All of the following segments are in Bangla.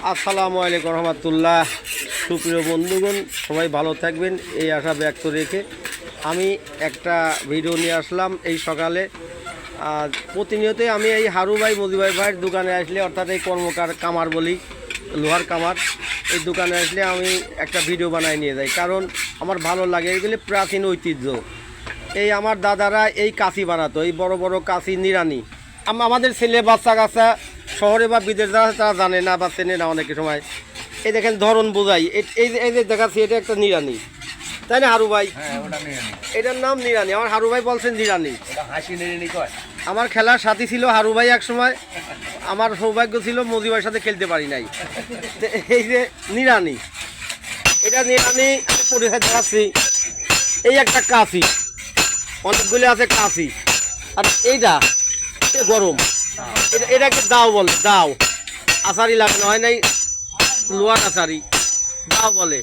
আসসালামু আলাইকুম রহমতুল্লাহ। সুপ্রিয় বন্ধুগণ, সবাই ভালো থাকবেন এই আশা ব্যক্ত রেখে আমি একটা ভিডিও নিয়ে আসলাম এই সকালে। প্রতিনিয়তই আমি এই হারু ভাই মজিভাই ভাইয়ের দোকানে আসলে, অর্থাৎ এই কর্মকার কামার বলি, লোহার কামার, এই দোকানে আসলে আমি একটা ভিডিও বানাই নিয়ে যাই, কারণ আমার ভালো লাগে। এগুলি প্রাচীন ঐতিহ্য। এই আমার দাদারা এই কাঁচি বানাতো, এই বড় বড় কাঁচি নিরানি। আমাদের ছেলে বাচ্চা কাচ্চা শহরে বা বিদেশ যারা তারা জানে না বা চেনে না অনেক সময়। এই দেখেন ধরন বোঝাই, এই যে দেখাচ্ছি এটা একটা নিরানি, তাই না হারু ভাই? এটার নাম নিরানি। আমার হারু ভাই বলছেন নিরানি। আমার খেলার সাথী ছিল হারু ভাই এক সময়। আমার সৌভাগ্য ছিল মজি ভাইয়ের সাথে খেলতে পারি নাই। এই যে নিরানি, এটা নিরানি পরিচয় দেখাচ্ছি। এই একটা কাঁচি, অনেকগুলি আছে কাঁচি। আর এইটা গরম, এটাকে দাও বলে, দাও। আচারি লাগানো হয় নাই, লোহার আচারি, দাও বলে।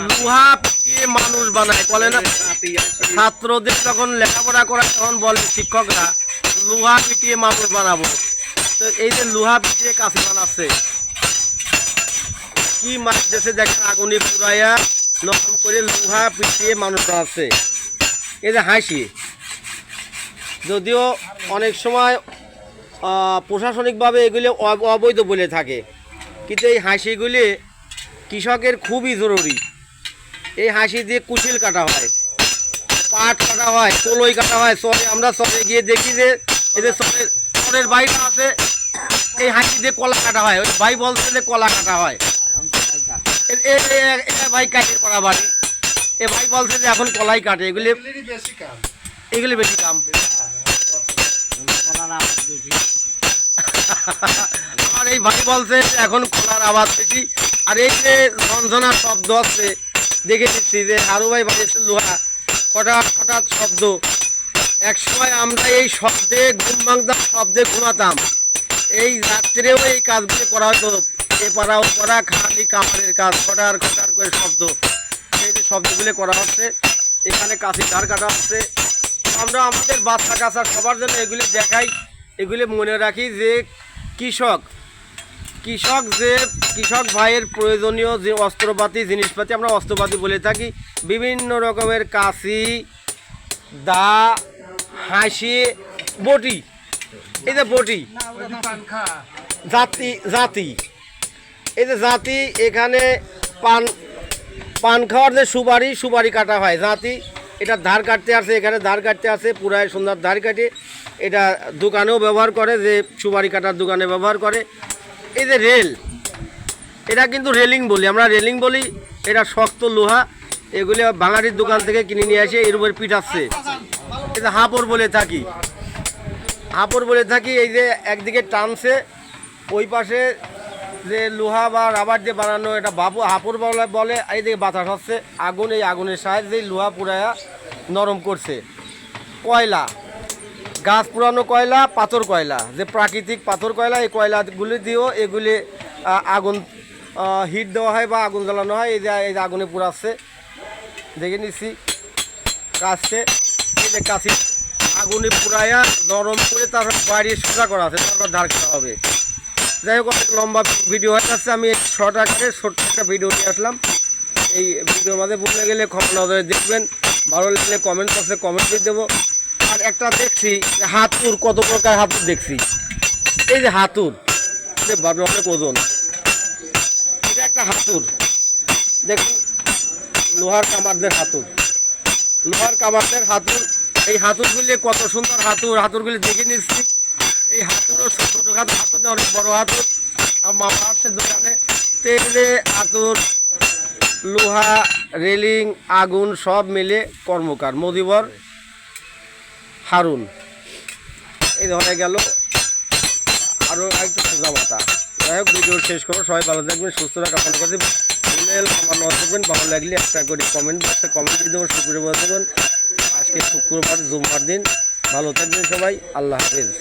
লোহা পিটিয়ে মানুষ বানায় বলে না। ছাত্রদের যখন লেখাপড়া করায় তখন বলে শিক্ষকরা, লোহা পিটিয়ে মানুষ বানাবো। তো এই যে লোহা পিটিয়ে কাঁচি বানাচ্ছে, কি মারতেছে দেখেন, আগুনে পুরাইয়া নরম করে লোহা পিটিয়ে মানুষ বানাচ্ছে। এই যে হাসি, যদিও অনেক সময় প্রশাসনিকভাবে এগুলি অবৈধ বলে থাকে, কিন্তু এই হাসিগুলি কৃষকের খুবই জরুরি। এই হাসি দিয়ে কুচিল কাটা হয়, পাট কাটা হয়, কলই কাটা হয়। চরে আমরা চরে গিয়ে দেখি যে এই যে চরের বাইরে আছে, এই হাসি দিয়ে কলা কাটা হয়। ওই ভাই বলছে যে কলা কাটা হয়। ভাই কাটে করা বাড়ি, এ ভাই বলছে যে এখন কলাই কাটে। এগুলি বেশি কাম। আর এই ভাই বলছে এখন কলার আওয়াজ বেশি। আর এই যে ঝনঝনার শব্দ আছে, দেখে দিচ্ছি যে হারু ভাই বানিয়েছে লোহা, হঠাৎ হঠাৎ শব্দ। এক সময় আমরা এই শব্দে ঘুম ভাঙতাম, শব্দে ঘুমাতাম। এই রাত্রেও এই কাজগুলি করা হতো, এ পাড়া ও পাড়া, খালি কামারের কাজ, কটার কটার করে শব্দ। এই যে শব্দগুলি করা হচ্ছে, এখানে কাশি ধার কাটা হচ্ছে। আমরা আমাদের বাচ্চা কাচ্চা সবার জন্য এগুলি দেখাই, এগুলি মনে রাখি যে কৃষক ভাইয়ের প্রয়োজনীয় যে অস্ত্রপাতি, জিনিসপাতি, আমরা অস্ত্রপাতি বলে থাকি। বিভিন্ন রকমের কাশি, দা, হাসি, বটি। এই যে বটি জাতি, এই যে জাতি, এখানে পান খাওয়ার যে সুপারি কাটা হয় জাতি। এটা ধার কাটতে আসে, এখানে ধার কাটতে আসে, পুরায় সুন্দর ধার কাটে। এটা দোকানেও ব্যবহার করে, যে সুপারি কাটার দোকানে ব্যবহার করে। এই যে রেল, এটা কিন্তু রেলিং বলি, আমরা রেলিং বলি। এটা শক্ত লোহা, এগুলি বাঙালির দোকান থেকে কিনে নিয়ে আসে, এর উপরে পিঠাচ্ছে। এটা হাঁপড় বলে থাকি, এই যে একদিকে টানছে, ওই পাশে যে লোহা বা রাবার দিয়ে বানানো, এটা হাঁপড় বলে। এই দিকে বাতাস হচ্ছে, আগুন, এই আগুনের সাহায্যে লোহা পুরায়া নরম করছে। কয়লা, গাছ পুরানো কয়লা, পাথর কয়লা, যে প্রাকৃতিক পাথর কয়লা, এই কয়লাগুলি দিয়েও এগুলি আগুন হিট দেওয়া হয় বা আগুন জ্বালানো হয়। এই যে আগুনে পুরাচ্ছে, দেখে নিচ্ছি কাছে। এই যে কাশি আগুনে পুরাইয়া নরম করে তারপর বাইরে সোজা করা আছে, তারপর ধার করা হবে। যাই হোক, অনেক লম্বা ভিডিও হয়ে যাচ্ছে। আমি ছোট্ট একটা ভিডিও নিয়ে আসলাম। এই ভিডিওর মাঝে বলে গেলে ক্ষমা নজরে দেখবেন। ভালো লাগলে কমেন্ট বক্সে কমেন্ট দিয়ে দেবো। আর একটা দেখছি হাতুর, কত প্রকার হাতুর দেখছি। এই যে হাতুর, অনেক ওজন। এটা একটা হাতুর, দেখুন, লোহার কামারদের হাতুর, এই হাতুরগুলি কত সুন্দর হাতুরগুলি দেখে নিচ্ছি। এই হাতুরও ছোটোখাটো হাতুর, অনেক বড় হাতুর। মামা আসছে দোকানে, তেলে হাতুর, লোহা, রেলিং, আগুন সব মিলে কর্মকার মজিবর হারুন। এই ধরে গেল আরও একটু সোজা মাথা। যাই হোক, ভিডিও শেষ করবো। সবাই ভালো থাকবেন, সুস্থ কামনা করছি। আমার নজর থাকবেন। ভালো লাগলে একটা করে কমেন্ট দিয়ে দেবো। শুক্রবার থাকবেন, আজকে শুক্রবার, জুম্মার দিন। ভালো থাকবেন সবাই, আল্লাহ হাফেজ।